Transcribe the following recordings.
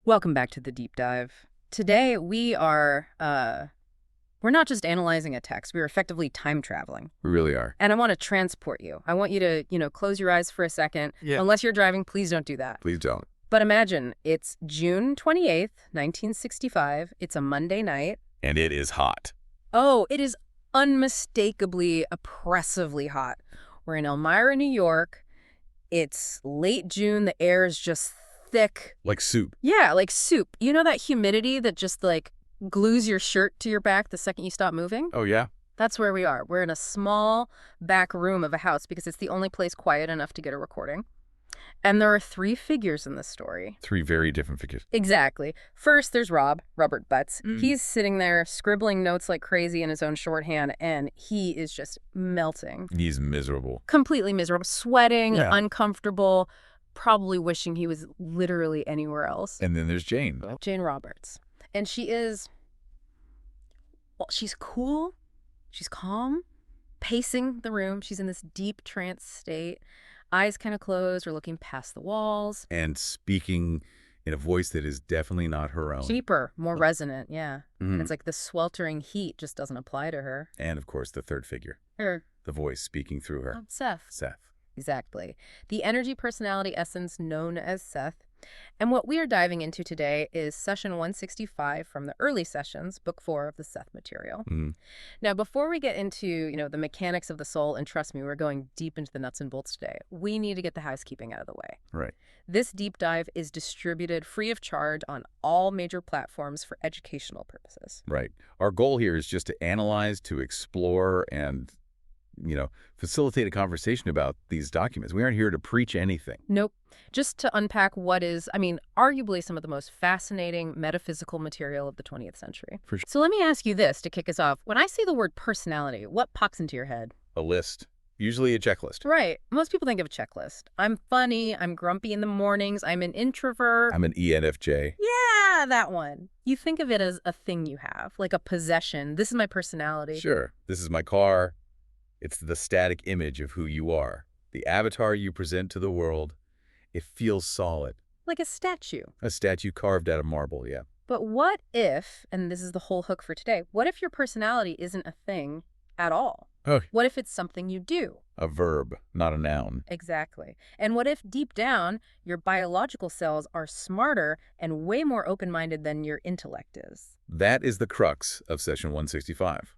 Welcome back to the deep dive. Today we're not just analyzing a text, we're effectively time traveling. We really are. And I want to transport you. I want you to, close your eyes for a second. Yeah. Unless you're driving, please don't do that. Please don't. But imagine it's June 28th, 1965. It's a Monday night. And it is hot. Oh, it is unmistakably, oppressively hot. We're in Elmira, New York. It's late June. The air is just thick. Like soup. Yeah, like soup. You know that humidity that just glues your shirt to your back the second you stop moving? Oh, yeah? That's where we are. We're in a small back room of a house because it's the only place quiet enough to get a recording. And there are three figures in this story. Three very different figures. Exactly. First, there's Robert Butts. He's sitting there scribbling notes like crazy in his own shorthand, and he is just melting. He's miserable. Completely miserable, sweating, Yeah. uncomfortable, probably wishing he was literally anywhere else. And then there's Jane. Jane Roberts. And she's cool, she's calm, pacing the room. She's in this deep trance state, eyes kind of closed or looking past the walls. And speaking in a voice that is definitely not her own. Deeper, more resonant, yeah. Mhm. And it's like the sweltering heat just doesn't apply to her. And, of course, the third figure. Her. The voice speaking through her. Oh, Seth. Seth. Exactly. The energy personality essence known as Seth. And what we are diving into today is session 165 from the early sessions, book 4 of the Seth Material. Mhm. Now, before we get into, the mechanics of the soul, and trust me, we're going deep into the nuts and bolts today, we need to get the housekeeping out of the way. Right. This deep dive is distributed free of charge on all major platforms for educational purposes. Right. Our goal here is just to analyze, to explore, and facilitate a conversation about these documents. We aren't here to preach anything. Nope. Just to unpack what is, arguably some of the most fascinating metaphysical material of the 20th century. For sure. So let me ask you this to kick us off. When I say the word personality, what pops into your head? A list. Usually a checklist. Right. Most people think of a checklist. I'm funny. I'm grumpy in the mornings. I'm an introvert. I'm an ENFJ. Yeah, that one. You think of it as a thing you have, like a possession. This is my personality. Sure. This is my car. It's the static image of who you are. The avatar you present to the world. It feels solid. Like a statue. A statue carved out of marble, yeah. But what if, and this is the whole hook for today, what if your personality isn't a thing at all? Oh. What if it's something you do? A verb, not a noun. Exactly. And what if deep down, your biological cells are smarter and way more open-minded than your intellect is? That is the crux of session 165.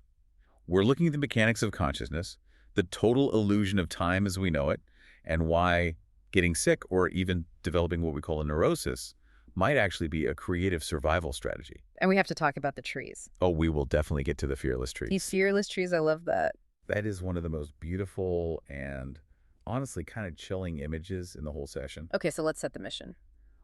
We're looking at the mechanics of consciousness, the total illusion of time as we know it, and why getting sick or even developing what we call a neurosis might actually be a creative survival strategy. And we have to talk about the trees. Oh, we will definitely get to the fearless trees. These fearless trees, I love that. That is one of the most beautiful and honestly kind of chilling images in the whole session. Okay, so let's set the mission.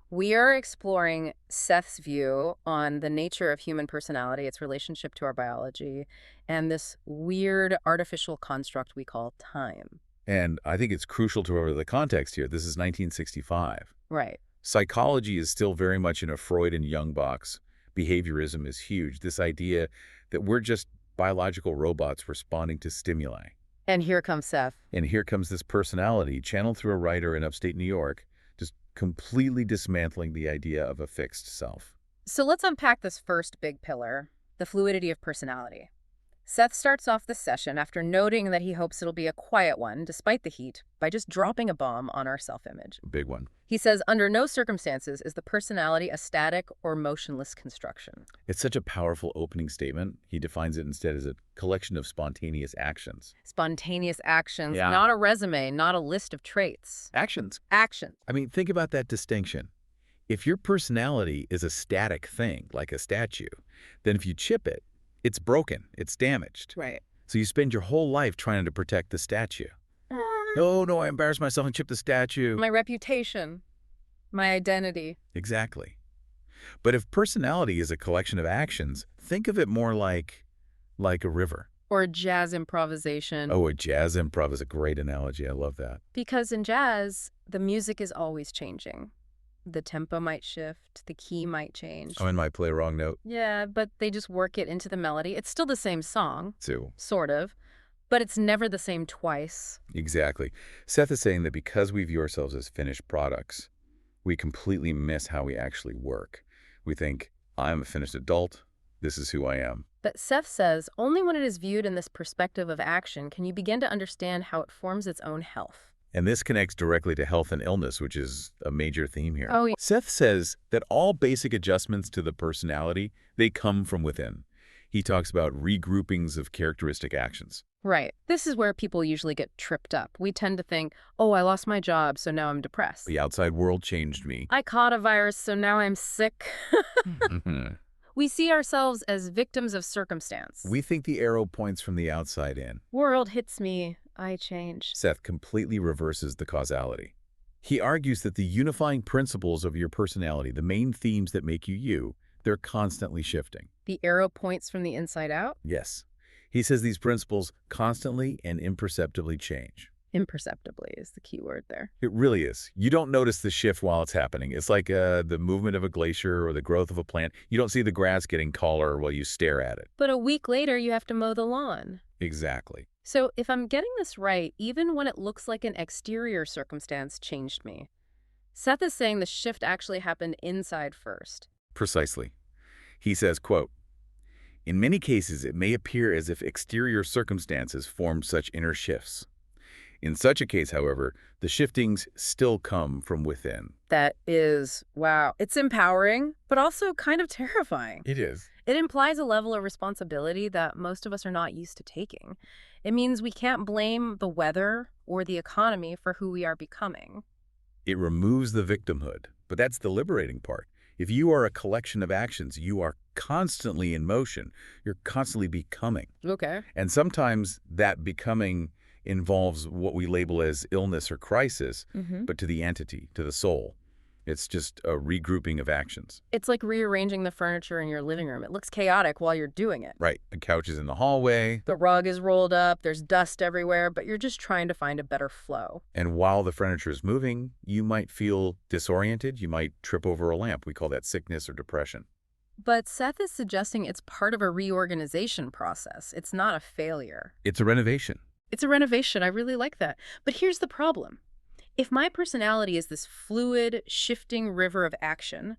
We are exploring Seth's view on the nature of human personality, its relationship to our biology, and this weird artificial construct we call time. And I think it's crucial to remember the context here. This is 1965. Right. Psychology is still very much in a Freud and Jung box. Behaviorism is huge. This idea that we're just biological robots responding to stimuli. And here comes Seth. And here comes this personality, channeled through a writer in upstate New York, just completely dismantling the idea of a fixed self. So let's unpack this first big pillar, the fluidity of personality. Seth starts off the session after noting that he hopes it'll be a quiet one, despite the heat, by just dropping a bomb on our self-image. Big one. He says, under no circumstances is the personality a static or motionless construction. It's such a powerful opening statement. He defines it instead as a collection of spontaneous actions. Spontaneous actions, Yeah. not a resume, not a list of traits. Actions. Action. I mean, think about that distinction. If your personality is a static thing, like a statue, then if you chip it, it's broken, it's damaged. Right. So you spend your whole life trying to protect the statue. No, I embarrassed myself and chipped the statue. My reputation, my identity. Exactly. But if personality is a collection of actions, think of it more like a river. Or jazz improvisation. Oh, a jazz improv is a great analogy. I love that. Because in jazz, the music is always changing. The tempo might shift, the key might change. I might play a wrong note. Yeah, but they just work it into the melody. It's still the same song, Too. sort of, but it's never the same twice. Exactly. Seth is saying that because we view ourselves as finished products, we completely miss how we actually work. We think, I'm a finished adult. This is who I am. But Seth says only when it is viewed in this perspective of action can you begin to understand how it forms its own health. And this connects directly to health and illness, which is a major theme here. Oh, yeah. Seth says that all basic adjustments to the personality, they come from within. He talks about regroupings of characteristic actions. Right. This is where people usually get tripped up. We tend to think, oh, I lost my job, so now I'm depressed. The outside world changed me. I caught a virus, so now I'm sick. We see ourselves as victims of circumstance. We think the arrow points from the outside in. World hits me, I change. Seth completely reverses the causality. He argues that the unifying principles of your personality, the main themes that make you you, they're constantly shifting. The arrow points from the inside out? Yes. He says these principles constantly and imperceptibly change. Imperceptibly is the key word there. It really is. You don't notice the shift while it's happening. It's like the movement of a glacier or the growth of a plant. You don't see the grass getting taller while you stare at it. But a week later, you have to mow the lawn. Exactly. So if I'm getting this right, even when it looks like an exterior circumstance changed me, Seth is saying the shift actually happened inside first. Precisely. He says, quote, "In many cases, it may appear as if exterior circumstances form such inner shifts. In such a case, however, the shiftings still come from within." That is, wow. It's empowering, but also kind of terrifying. It is. It implies a level of responsibility that most of us are not used to taking. It means we can't blame the weather or the economy for who we are becoming. It removes the victimhood, but that's the liberating part. If you are a collection of actions, you are constantly in motion. You're constantly becoming. Okay. And sometimes that becoming involves what we label as illness or crisis, but to the entity, to the soul. It's just a regrouping of actions. It's like rearranging the furniture in your living room. It looks chaotic while you're doing it. Right. The couch is in the hallway. The rug is rolled up, there's dust everywhere, but you're just trying to find a better flow. And while the furniture is moving, you might feel disoriented. You might trip over a lamp. We call that sickness or depression. But Seth is suggesting it's part of a reorganization process. It's not a failure. It's a renovation. It's a renovation. I really like that. But here's the problem. If my personality is this fluid, shifting river of action,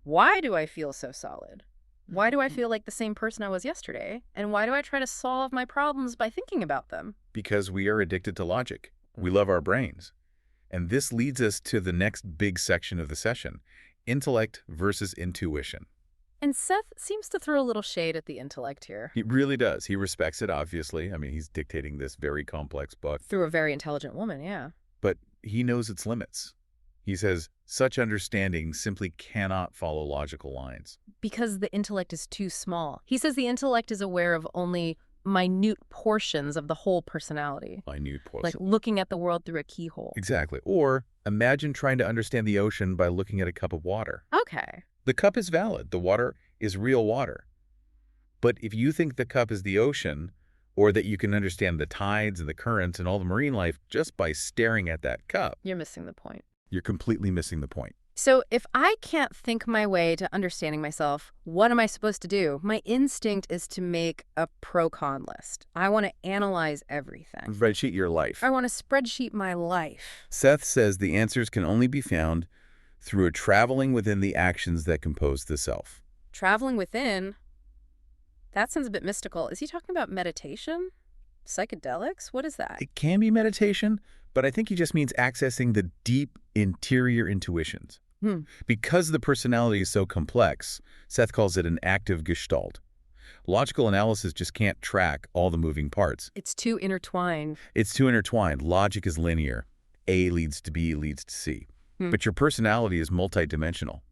why do I feel so solid? Why do I feel like the same person I was yesterday? And why do I try to solve my problems by thinking about them? Because we are addicted to logic. We love our brains. And this leads us to the next big section of the session, intellect versus intuition. And Seth seems to throw a little shade at the intellect here. He really does. He respects it, obviously. I mean, he's dictating this very complex book. Through a very intelligent woman, yeah. But he knows its limits. He says, such understanding simply cannot follow logical lines. Because the intellect is too small. He says the intellect is aware of only minute portions of the whole personality. Minute portions. Like looking at the world through a keyhole. Exactly. Or imagine trying to understand the ocean by looking at a cup of water. Okay. The cup is valid. The water is real water. But if you think the cup is the ocean, or that you can understand the tides and the currents and all the marine life just by staring at that cup, You're missing the point. you're completely missing the point. So if I can't think my way to understanding myself, what am I supposed to do? My instinct is to make a pro-con list. I want to analyze everything. Spreadsheet your life. I want to spreadsheet my life. Seth says the answers can only be found through a traveling within the actions that compose the self. Traveling within? That sounds a bit mystical. Is he talking about meditation? Psychedelics? What is that? It can be meditation, but I think he just means accessing the deep interior intuitions. Because the personality is so complex, Seth calls it an active gestalt. Logical analysis just can't track all the moving parts. It's too intertwined. It's too intertwined. Logic is linear. A leads to B leads to C. But your personality is multidimensional.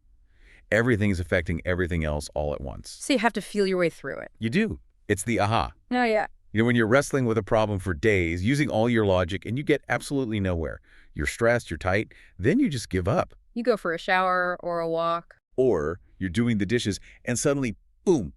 Everything is affecting everything else all at once. So you have to feel your way through it. You do. It's the aha. Oh, yeah. You know, when you're wrestling with a problem for days, using all your logic, and you get absolutely nowhere. You're stressed, you're tight, then you just give up. You go for a shower or a walk. Or you're doing the dishes, and suddenly, boom,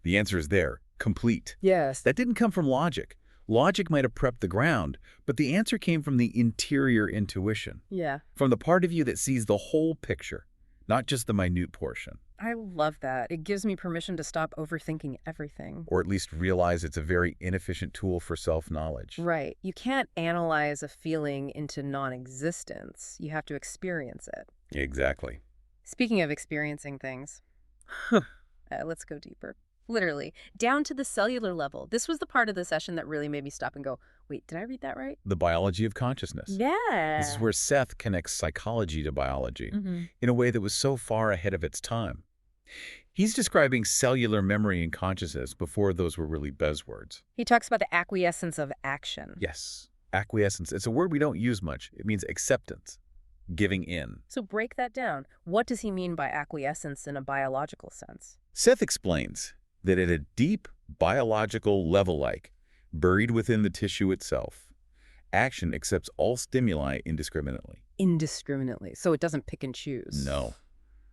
the answer is there, complete. Yes. That didn't come from logic. Logic might have prepped the ground, but the answer came from the interior intuition. Yeah. From the part of you that sees the whole picture, not just the minute portion. I love that. It gives me permission to stop overthinking everything. Or at least realize it's a very inefficient tool for self-knowledge. Right. You can't analyze a feeling into non-existence. You have to experience it. Exactly. Speaking of experiencing things, let's go deeper. Literally, down to the cellular level. This was the part of the session that really made me stop and go, wait, did I read that right? The biology of consciousness. This is Yeah. where Seth connects psychology to biology hmm in a way that was so far ahead of its time. He's describing cellular memory and consciousness before those were really buzzwords. He talks about the acquiescence of action. Yes, acquiescence. It's a word we don't use much. It means acceptance, giving in. So break that down. What does he mean by acquiescence in a biological sense? Seth explains that at a deep biological level, like buried within the tissue itself, action accepts all stimuli indiscriminately. Indiscriminately. So it doesn't pick and choose. No.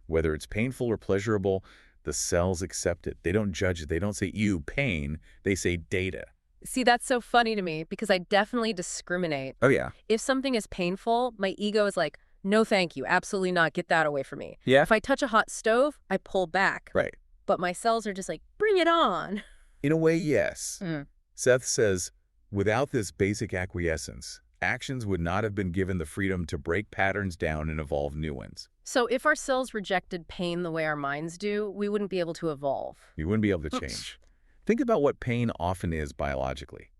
Whether it's painful or pleasurable, the cells accept it. They don't judge it. They don't say, "you, pain." They say, "data." See, that's so funny to me because I definitely discriminate. Oh, yeah. If something is painful, my ego is like, no, thank you. Absolutely not. Get that away from me. Yeah? If I touch a hot stove, I pull back. Right. But my cells are just like, bring it on. In a way, yes. Mm. Seth says, without this basic acquiescence, actions would not have been given the freedom to break patterns down and evolve new ones. So if our cells rejected pain the way our minds do, we wouldn't be able to evolve. You wouldn't be able to change. Think about what pain often is biologically.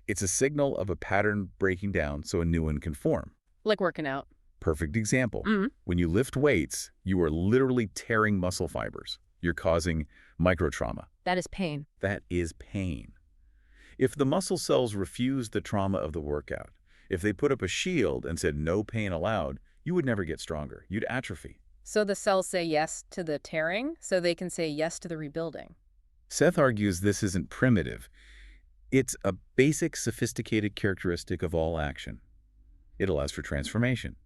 It's a signal of a pattern breaking down so a new one can form. Like working out. Perfect example. Mm. When you lift weights, you are literally tearing muscle fibers. You're causing microtrauma. That is pain. That is pain. If the muscle cells refused the trauma of the workout, if they put up a shield and said no pain allowed, you would never get stronger. You'd atrophy. So the cells say yes to the tearing, so they can say yes to the rebuilding. Seth argues this isn't primitive. It's a basic, sophisticated characteristic of all action. It allows for transformation.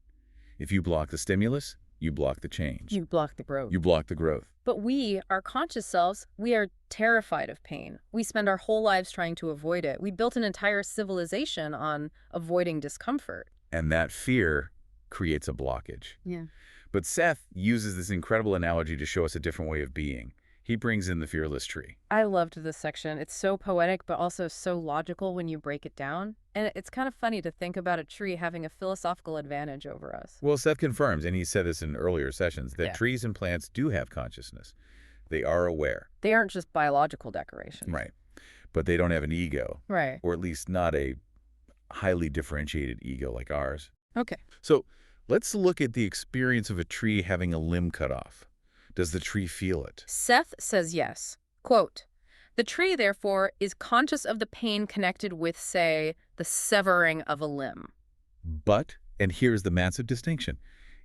If you block the stimulus, you block the change. You block the growth. You block the growth. But we, our conscious selves, we are terrified of pain. We spend our whole lives trying to avoid it. We built an entire civilization on avoiding discomfort. And that fear creates a blockage. Yeah. But Seth uses this incredible analogy to show us a different way of being. He brings in the fearless tree. I loved this section. It's so poetic, but also so logical when you break it down. And it's kind of funny to think about a tree having a philosophical advantage over us. Well, Seth confirms, and he said this in earlier sessions, that Yeah. trees and plants do have consciousness. They are aware. They aren't just biological decorations. Right. But they don't have an ego, Right. or at least not a highly differentiated ego like ours. Okay. So let's look at the experience of a tree having a limb cut off. Does the tree feel it? Seth says yes. Quote, "The tree, therefore, is conscious of the pain connected with, say, the severing of a limb." But, and here's the massive distinction,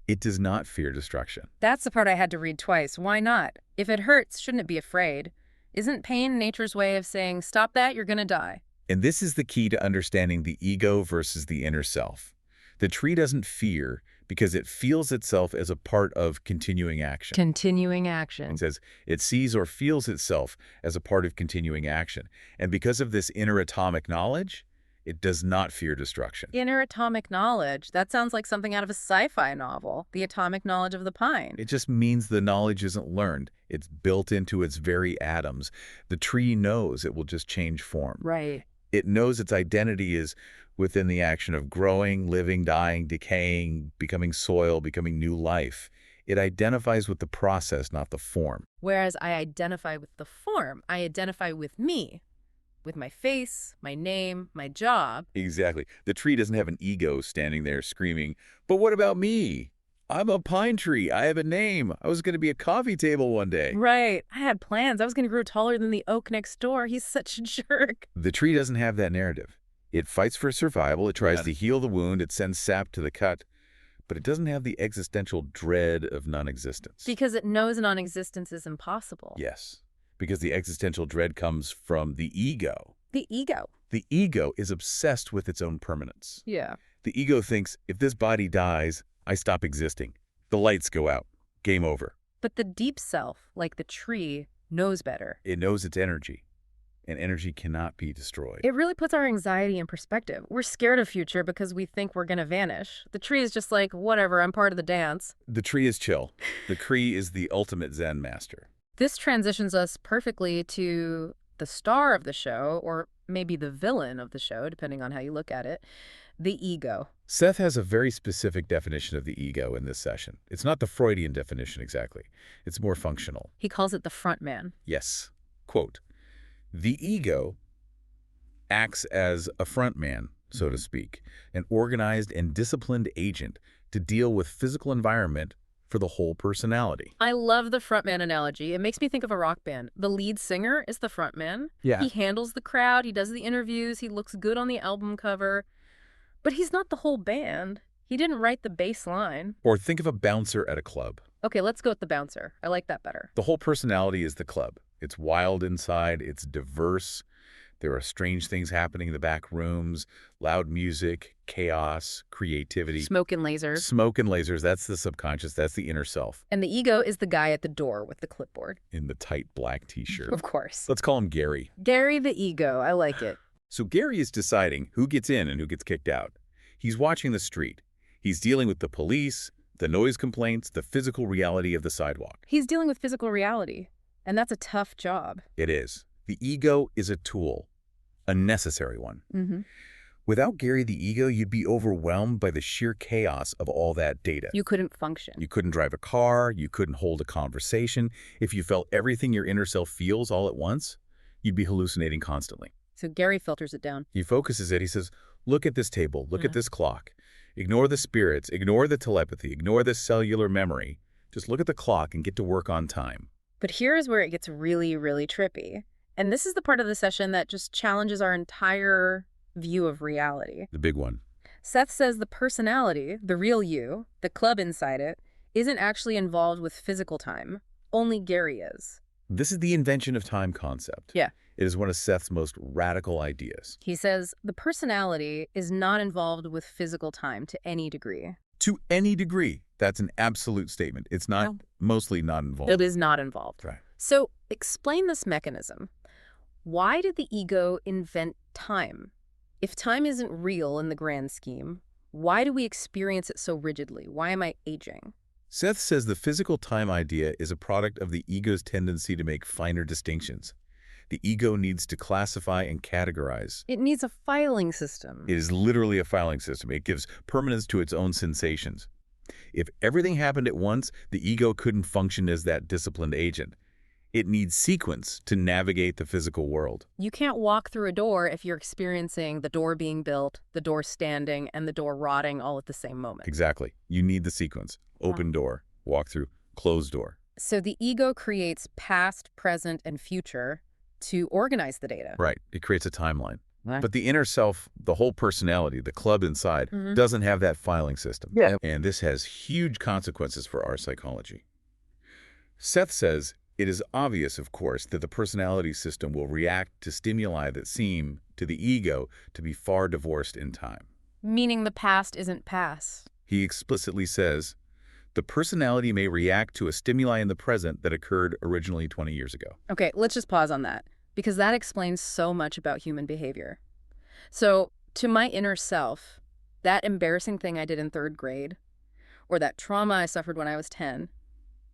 it does not fear destruction. That's the part I had to read twice. Why not? If it hurts, shouldn't it be afraid? Isn't pain nature's way of saying, stop that, you're gonna die? And this is the key to understanding the ego versus the inner self. The tree doesn't fear because it feels itself as a part of continuing action. Continuing action. It says it sees or feels itself as a part of continuing action. And because of this inner atomic knowledge, it does not fear destruction. Inner atomic knowledge. That sounds like something out of a sci-fi novel. The atomic knowledge of the pine. It just means the knowledge isn't learned. It's built into its very atoms. The tree knows it will just change form. Right. It knows its identity is within the action of growing, living, dying, decaying, becoming soil, becoming new life. It identifies with the process, not the form. Whereas I identify with the form. I identify with me. With my face, my name, my job. Exactly. The tree doesn't have an ego standing there screaming, "But what about me? I'm a pine tree. I have a name. I was going to be a coffee table one day." Right. I had plans. I was going to grow taller than the oak next door. He's such a jerk. The tree doesn't have that narrative. It fights for survival. It tries Yeah. to heal the wound. It sends sap to the cut. But it doesn't have the existential dread of non-existence. Because it knows non-existence is impossible. Yes, because the existential dread comes from the ego. The ego. The ego is obsessed with its own permanence. Yeah. The ego thinks, if this body dies, I stop existing. The lights go out. Game over. But the deep self, like the tree, knows better. It knows its energy, and energy cannot be destroyed. It really puts our anxiety in perspective. We're scared of future because we think we're going to vanish. The tree is just like, whatever, I'm part of the dance. The tree is chill. The tree is the ultimate Zen master. This transitions us perfectly to the star of the show, or maybe the villain of the show, depending on how you look at it. The ego. Seth has a very specific definition of the ego in this session. It's not the Freudian definition exactly. It's more functional. He calls it the front man. Yes. Quote, the ego acts as a front man, so to speak, an organized and disciplined agent to deal with physical environment for the whole personality. I love the frontman analogy. It makes me think of a rock band. The lead singer is the frontman. Yeah. He handles the crowd, he does the interviews, he looks good on the album cover. But he's not the whole band. He didn't write the bass line. Or think of a bouncer at a club. Okay, let's go with the bouncer. I like that better. The whole personality is the club. It's wild inside, it's diverse. There are strange things happening in the back rooms, loud music, chaos, creativity. Smoke and lasers. Smoke and lasers, that's the subconscious, that's the inner self. And the ego is the guy at the door with the clipboard. In the tight black t-shirt. Of course. Let's call him Gary. Gary the ego. I like it. So Gary is deciding who gets in and who gets kicked out. He's watching the street. He's dealing with the police, the noise complaints, the physical reality of the sidewalk. He's dealing with physical reality, and that's a tough job. It is. The ego is a tool, a necessary one. Without Gary the ego, you'd be overwhelmed by the sheer chaos of all that data. You couldn't function. You couldn't drive a car, you couldn't hold a conversation. If you felt everything your inner self feels all at once, you'd be hallucinating constantly. So Gary filters it down. He focuses it. He says, look at this table, look at this clock. Ignore the spirits, ignore the telepathy, ignore the cellular memory. Just look at the clock and get to work on time. But here's where it gets really, really trippy. And this is the part of the session that just challenges our entire view of reality. The big one. Seth says the personality, the real you, the club inside it, isn't actually involved with physical time. Only Gary is. This is the invention of time concept. Yeah. It is one of Seth's most radical ideas. He says the personality is not involved with physical time to any degree. To any degree. That's an absolute statement. It's not, mostly not involved. It is not involved. Right. So explain this mechanism. Why did the ego invent time? If time isn't real in the grand scheme, why do we experience it so rigidly? Why am I aging? Seth says the physical time idea is a product of the ego's tendency to make finer distinctions. The ego needs to classify and categorize. It needs a filing system. It is literally a filing system. It gives permanence to its own sensations. If everything happened at once, the ego couldn't function as that disciplined agent. It needs sequence to navigate the physical world. You can't walk through a door if you're experiencing the door being built, the door standing, and the door rotting all at the same moment. Exactly. You need the sequence. Open door, walk through, closed door. So the ego creates past, present, and future to organize the data. Right. It creates a timeline. But the inner self, the whole personality, the club inside, doesn't have that filing system. Yeah. And this has huge consequences for our psychology. Seth says it is obvious, of course, that the personality system will react to stimuli that seem, to the ego, to be far divorced in time. Meaning the past isn't past. He explicitly says, the personality may react to a stimuli in the present that occurred originally 20 years ago. Okay, let's just pause on that, because that explains so much about human behavior. So, to my inner self, that embarrassing thing I did in 3rd grade, or that trauma I suffered when I was 10,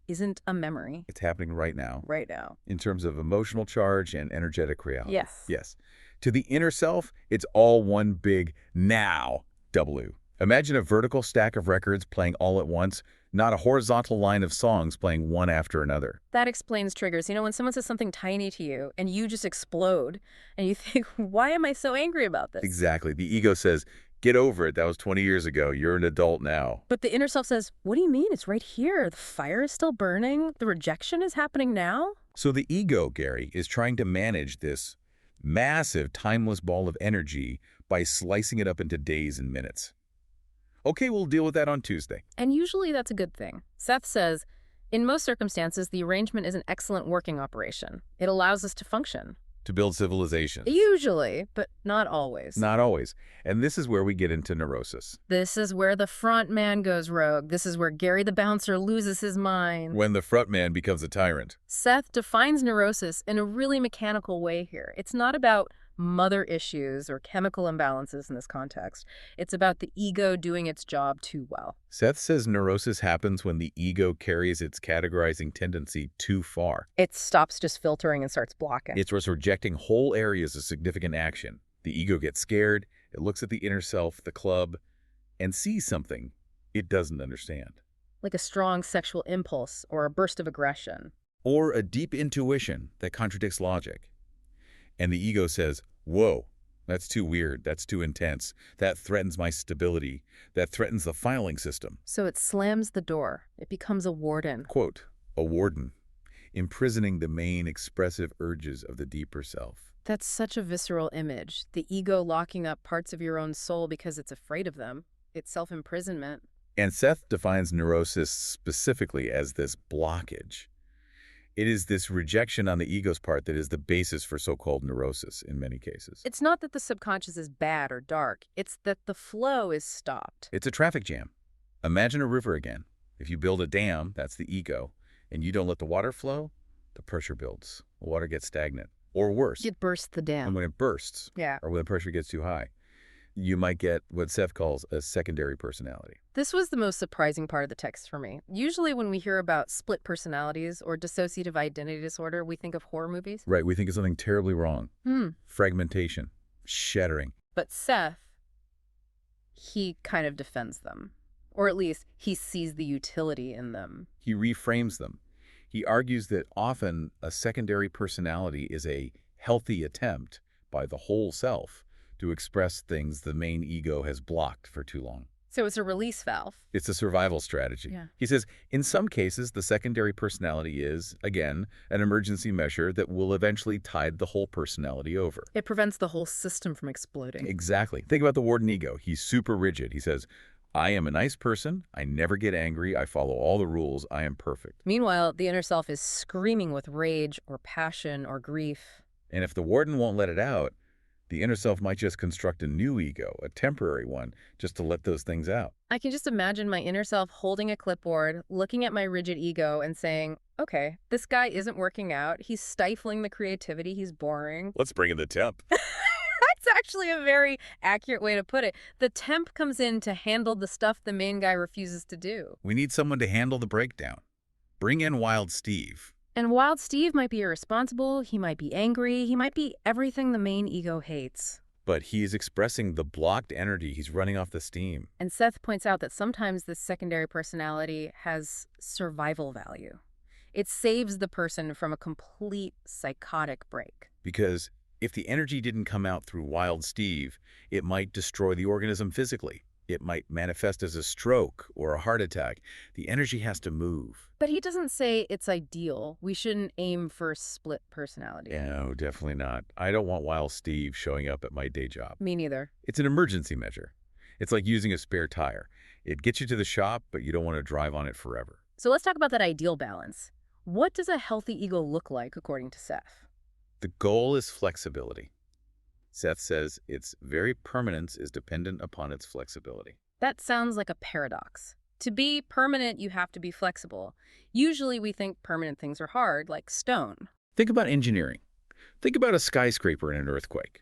isn't a memory. It's happening right now. Right now. In terms of emotional charge and energetic reality. Yes. Yes. To the inner self, it's all one big now W. Imagine a vertical stack of records playing all at once, not a horizontal line of songs playing one after another. That explains triggers. You know, when someone says something tiny to you and you just explode and you think, why am I so angry about this? Exactly. The ego says, get over it. That was 20 years ago. You're an adult now. But the inner self says, what do you mean? It's right here. The fire is still burning. The rejection is happening now. So the ego, Gary, is trying to manage this massive, timeless ball of energy by slicing it up into days and minutes. Okay, we'll deal with that on Tuesday. And usually that's a good thing. Seth says, in most circumstances, the arrangement is an excellent working operation. It allows us to function. To build civilization. Usually, but not always. Not always. And this is where we get into neurosis. This is where the front man goes rogue. This is where Gary the bouncer loses his mind. When the front man becomes a tyrant. Seth defines neurosis in a really mechanical way here. It's not about mother issues or chemical imbalances in this context. It's about the ego doing its job too well. Seth says neurosis happens when the ego carries its categorizing tendency too far. It stops just filtering and starts blocking. It's rejecting whole areas of significant action. The ego gets scared, It looks at the inner self, the club, and sees something it doesn't understand. Like a strong sexual impulse or a burst of aggression. Or a deep intuition that contradicts logic. And the ego says, whoa, that's too weird, that's too intense, that threatens my stability, that threatens the filing system. So it slams the door. It becomes a warden. Quote, a warden, imprisoning the main expressive urges of the deeper self. That's such a visceral image. The ego locking up parts of your own soul because it's afraid of them. It's self-imprisonment. And Seth defines neurosis specifically as this blockage. It is this rejection on the ego's part that is the basis for so-called neurosis in many cases. It's not that the subconscious is bad or dark. It's that the flow is stopped. It's a traffic jam. Imagine a river again. If you build a dam, that's the ego, and you don't let the water flow, the pressure builds. The water gets stagnant. Or worse, It bursts the and dam. when it bursts, Yeah. or when the pressure gets too high, you might get what Seth calls a secondary personality. This was the most surprising part of the text for me. Usually when we hear about split personalities or dissociative identity disorder, we think of horror movies. Right, we think of something terribly wrong. Fragmentation, shattering. But Seth, he kind of defends them. Or at least he sees the utility in them. He reframes them. He argues that often a secondary personality is a healthy attempt by the whole self to express things the main ego has blocked for too long. So it's a release valve. It's a survival strategy. Yeah. He says, in some cases, the secondary personality is, again, an emergency measure that will eventually tide the whole personality over. It prevents the whole system from exploding. Exactly. Think about the warden ego. He's super rigid. He says, I am a nice person. I never get angry. I follow all the rules. I am perfect. Meanwhile, the inner self is screaming with rage or passion or grief. And if the warden won't let it out, the inner self might just construct a new ego, a temporary one, just to let those things out. I can just imagine my inner self holding a clipboard, looking at my rigid ego and saying, okay, this guy isn't working out. He's stifling the creativity. He's boring. Let's bring in the temp. That's actually a very accurate way to put it. The temp comes in to handle the stuff the main guy refuses to do. We need someone to handle the breakdown. Bring in Wild Steve. And Wild Steve might be irresponsible, he might be angry, he might be everything the main ego hates. But he is expressing the blocked energy. He's running off the steam. And Seth points out that sometimes this secondary personality has survival value. It saves the person from a complete psychotic break. Because if the energy didn't come out through Wild Steve, it might destroy the organism physically. It might manifest as a stroke or a heart attack. The energy has to move. But he doesn't say it's ideal. We shouldn't aim for split personality. No, definitely not. I don't want Wild Steve showing up at my day job. Me neither. It's an emergency measure. It's like using a spare tire. It gets you to the shop, but you don't want to drive on it forever. So let's talk about that ideal balance. What does a healthy ego look like according to Seth? The goal is flexibility. Seth says its very permanence is dependent upon its flexibility. That sounds like a paradox. To be permanent, you have to be flexible. Usually we think permanent things are hard, like stone. Think about engineering. Think about a skyscraper in an earthquake,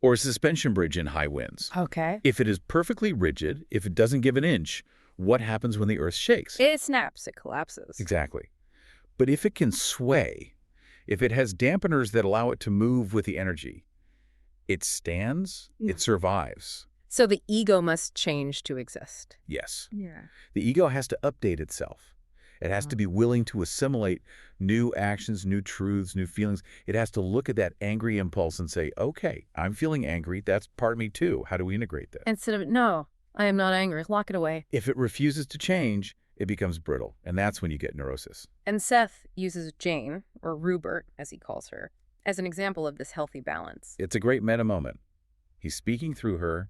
or a suspension bridge in high winds. Okay. If it is perfectly rigid, if it doesn't give an inch, what happens when the earth shakes? It snaps, it collapses. Exactly. But if it can sway, if it has dampeners that allow it to move with the energy, it stands, it survives. So the ego must change to exist. Yes. Yeah. The ego has to update itself. It has to be willing to assimilate new actions, new truths, new feelings. It has to look at that angry impulse and say, okay, I'm feeling angry. That's part of me too. How do we integrate that? Instead of, no, I am not angry. Lock it away. If it refuses to change, it becomes brittle. And that's when you get neurosis. And Seth uses Jane, or Rupert, as he calls her, as an example of this healthy balance. It's a great meta moment. He's speaking through her,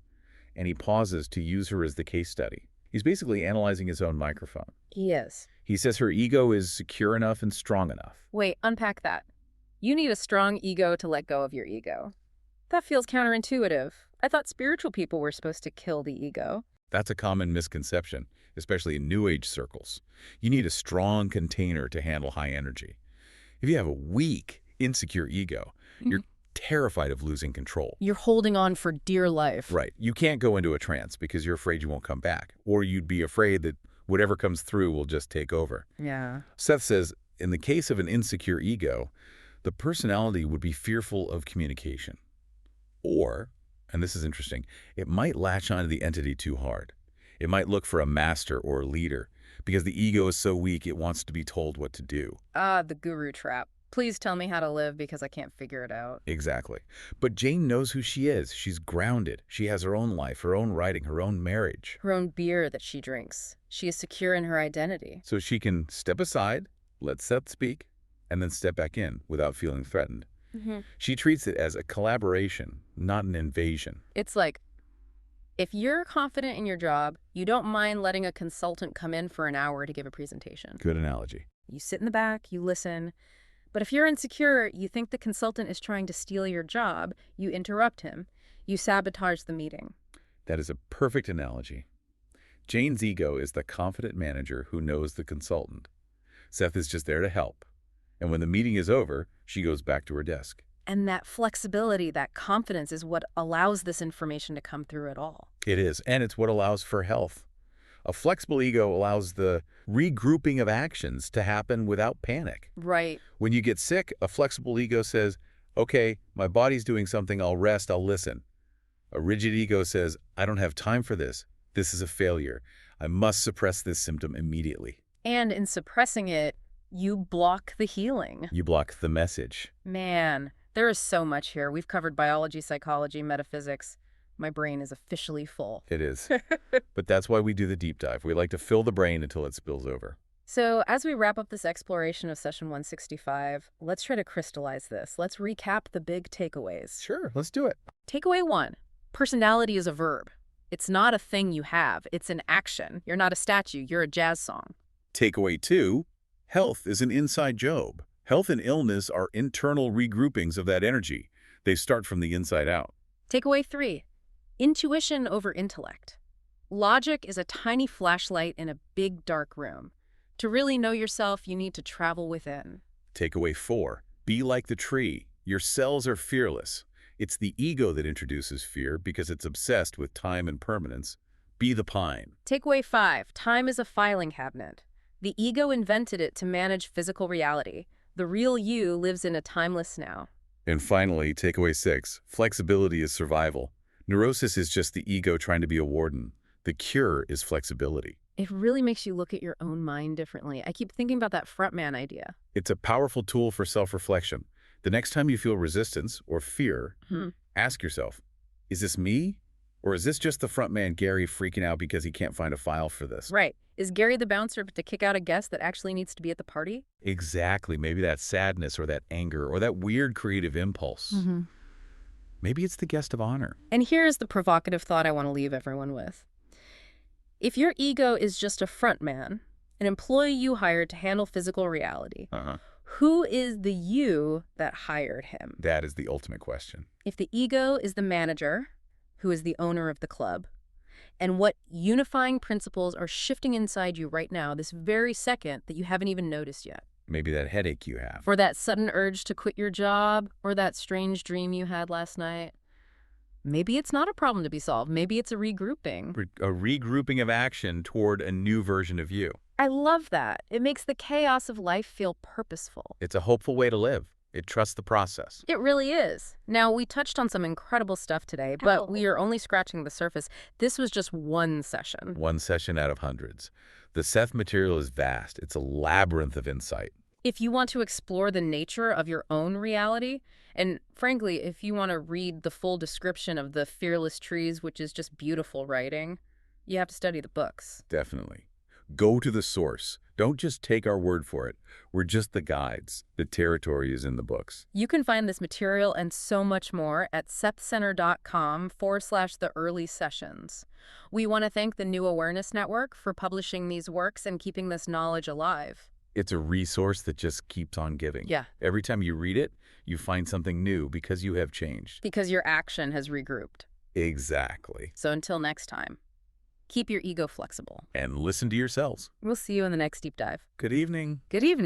and he pauses to use her as the case study. He's basically analyzing his own microphone. He is. He says her ego is secure enough and strong enough. Wait, unpack that. You need a strong ego to let go of your ego. That feels counterintuitive. I thought spiritual people were supposed to kill the ego. That's a common misconception, especially in New Age circles. You need a strong container to handle high energy. If you have a weak, insecure ego, you're terrified of losing control. You're holding on for dear life. Right. You can't go into a trance because you're afraid you won't come back, or you'd be afraid that whatever comes through will just take over. Yeah. Seth says, in the case of an insecure ego, the personality would be fearful of communication. Or, and this is interesting, it might latch onto the entity too hard. It might look for a master or a leader, because the ego is so weak it wants to be told what to do. Ah, the guru trap. Please tell me how to live because I can't figure it out. Exactly. But Jane knows who she is. She's grounded. She has her own life, her own writing, her own marriage. Her own beer that she drinks. She is secure in her identity. So she can step aside, let Seth speak, and then step back in without feeling threatened. She treats it as a collaboration, not an invasion. It's like, if you're confident in your job, you don't mind letting a consultant come in for an hour to give a presentation. Good analogy. You sit in the back, you listen. But if you're insecure, you think the consultant is trying to steal your job, you interrupt him. You sabotage the meeting. That is a perfect analogy. Jane's ego is the confident manager who knows the consultant. Seth is just there to help. And when the meeting is over, she goes back to her desk. And that flexibility, that confidence is what allows this information to come through at all. It is, and it's what allows for health. A flexible ego allows the regrouping of actions to happen without panic. Right. When you get sick, a flexible ego says, okay, my body's doing something, I'll rest, I'll listen. A rigid ego says, I don't have time for this. This is a failure. I must suppress this symptom immediately. And in suppressing it, you block the healing. You block the message. Man, there is so much here. We've covered biology, psychology, metaphysics. My brain is officially full. It is. But that's why we do the deep dive. We like to fill the brain until it spills over. So as we wrap up this exploration of session 165, let's try to crystallize this. Let's recap the big takeaways. Sure, let's do it. Takeaway 1, personality is a verb. It's not a thing you have. It's an action. You're not a statue. You're a jazz song. Takeaway 2, health is an inside job. Health and illness are internal regroupings of that energy. They start from the inside out. Takeaway 3, intuition over intellect. Logic is a tiny flashlight in a big dark room. To really know yourself, you need to travel within. Takeaway 4, be like the tree. Your cells are fearless. It's the ego that introduces fear because it's obsessed with time and permanence. Be the pine. Takeaway 5, time is a filing cabinet. The ego invented it to manage physical reality. The real you lives in a timeless now. And finally, takeaway 6, flexibility is survival. Neurosis is just the ego trying to be a warden. The cure is flexibility. It really makes you look at your own mind differently. I keep thinking about that frontman idea. It's a powerful tool for self-reflection. The next time you feel resistance or fear, ask yourself, is this me? Or is this just the frontman Gary freaking out because he can't find a file for this? Right. Is Gary the bouncer to kick out a guest that actually needs to be at the party? Exactly. Maybe that sadness or that anger or that weird creative impulse. Maybe it's the guest of honor. And here's the provocative thought I want to leave everyone with. If your ego is just a frontman, an employee you hired to handle physical reality, who is the you that hired him? That is the ultimate question. If the ego is the manager, who is the owner of the club, and what unifying principles are shifting inside you right now, this very second, that you haven't even noticed yet? Maybe that headache you have. Or that sudden urge to quit your job, or that strange dream you had last night. Maybe it's not a problem to be solved. Maybe it's a regrouping. A regrouping of action toward a new version of you. I love that. It makes the chaos of life feel purposeful. It's a hopeful way to live. It trusts the process. It really is. Now, we touched on some incredible stuff today, but we are only scratching the surface. This was just one session. One session out of hundreds. The Seth Material is vast. It's a labyrinth of insight. If you want to explore the nature of your own reality, and frankly, if you want to read the full description of the Fearless Trees, which is just beautiful writing, you have to study the books. Definitely. Go to the source. Don't just take our word for it. We're just the guides. The territory is in the books. You can find this material and so much more at sethcenter.com/the early sessions. We want to thank the New Awareness Network for publishing these works and keeping this knowledge alive. It's a resource that just keeps on giving. Yeah. Every time you read it, you find something new because you have changed. Because your action has regrouped. Exactly. So until next time, keep your ego flexible. And listen to yourselves. We'll see you in the next deep dive. Good evening. Good evening.